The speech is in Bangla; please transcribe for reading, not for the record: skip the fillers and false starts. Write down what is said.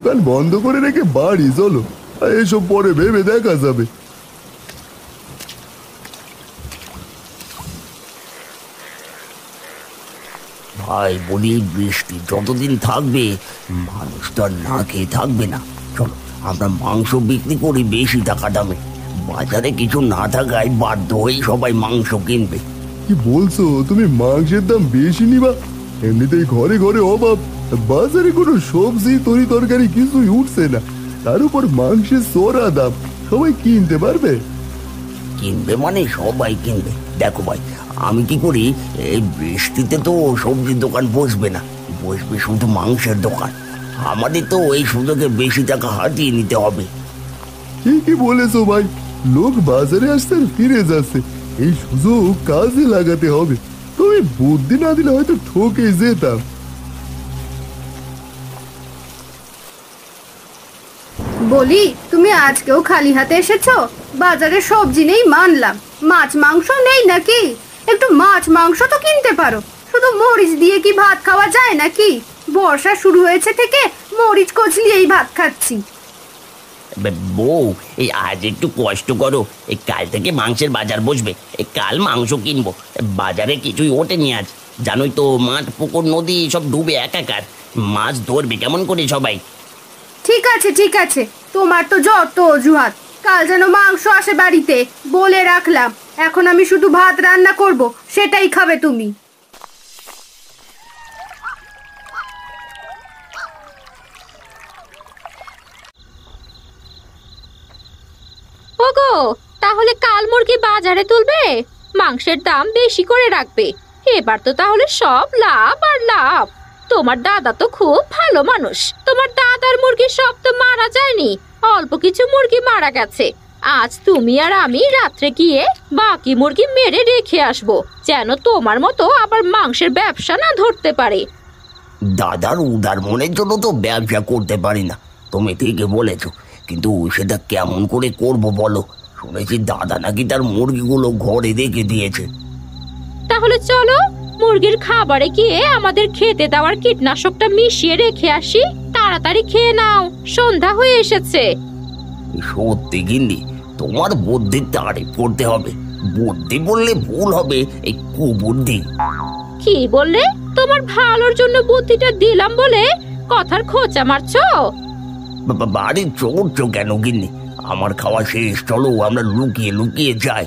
দোকান বন্ধ করে রেখে বাড়ি চলো, এসব পরে ভেবে দেখা যাবে। ভাই বলি, বৃষ্টি যতদিন থাকবে মানুষ তো আর না খেয়ে থাকবে না। চলো আমরা মাংস বিক্রি করি বেশি টাকা দামে। বাজারে কিছু না থাকায় বাধ্য হয়েই সবাই মাংস কিনবে। কি বলছো তুমি? মাংসের দাম বেশি নিবা? এমনিতেই ঘরে ঘরে অভাব, বাজারে কোনো সবজি তরি তরকারি কিছুই উঠছে না, তার উপর মাংসের চড়া দাম, সবাই কিনতে পারবে? কিনবে মানে সবাই কিনবে। দেখো ভাই, আমি কি করি, এই বৃষ্টিতে তো সবজির দোকান বসবে না, বসবে শুধু মাংসের দোকান। আমাদের তো এই সুযোগে বেশি টাকা হাতিয়ে নিতে হবে। ঠিকই বলেছো ভাই, লোক বাজারে আসতে আর ফিরে যাচ্ছে, এই সুযোগ কাজে লাগাতে হবে। তুমি বুদ্ধি না দিলে হয়তো ঠকে যেতাম। বলি, তুমি আজকেও খালি হাতে এসেছো? বাজারে সবজি নেই মানলাম, মাছ মাংস নেই নাকি? একটু মাছ মাংস তো কিনতে পারো। শুধু মরিচ দিয়ে কি ভাত খাওয়া যায় নাকি? বর্ষা শুরু হয়েছে থেকে মরিচ কচলিয়েই ভাত খাচ্ছি। বউ, এই আজ একটু কষ্ট করো, এই কাল থেকে মাংসের বাজার বসবে, এই কাল মাংস কিনবো। বাজারে কিছুই ওঠেনি আজ, জানোই তো, মাঠ পুকুর নদী সব ডুবে একাকার। মাছ ধরবে কেমন করে সবাই? ঠিক আছে ঠিক আছে, তোমার তো যত অজুহাত। কাল যেন মাংস আসে বাড়িতে, বলে রাখলাম। এখন আমি শুধু ভাত রান্না করব, সেটাই খাবে তুমি। ওগো, তাহলে কাল মুরগি বাজারে তুলবে, মাংসের দাম বেশি করে রাখবে। এবার তো তাহলে সব লাভ আর লাভ। তোমার দাদা তো খুব ভালো মানুষ, তোমার দাদার মুরগি সব তো মারা যায়নি, অল্প কিছু মুরগি মারা গেছে। আজ তুমি আর আমি রাত্রে গিয়ে বাকি মুরগি মেরে রেখে আসবো, যেন তোমার মতো আবার মাংসের ব্যবসা না ধরতে পারে। দাদার উদার মনের জন্য তো ব্যবসা করতে পারি না, তুমি ঠিকই বলেছ, কিন্তু সেটা কেমন করে করব বলো? শুনেছি দাদা নাকি তার মুরগিগুলো ঘরে রেখে দিয়েছে। তাহলে চলো মুরগির খাবারে গিয়ে আমাদের খেতে দেওয়ার কীটনাশকটা মিশিয়ে রেখে আসি। তাড়াতাড়ি খেয়ে নাও, সন্ধ্যা হয়ে এসেছে। সত্যি গিন্নি, তোমার বুদ্ধির তারিফ করতে হবে। বুদ্ধি বললে ভুল হবে, এই কুবুদ্ধি। কি বললে? তোমার ভালোর জন্য বুদ্ধিটা দিলাম বলে কথার খোঁচা মারছো? বাড়ি চড়ছো কেন গিন্নি? আমার খাওয়া শেষ, চলো আমরা লুকিয়ে লুকিয়ে যাই।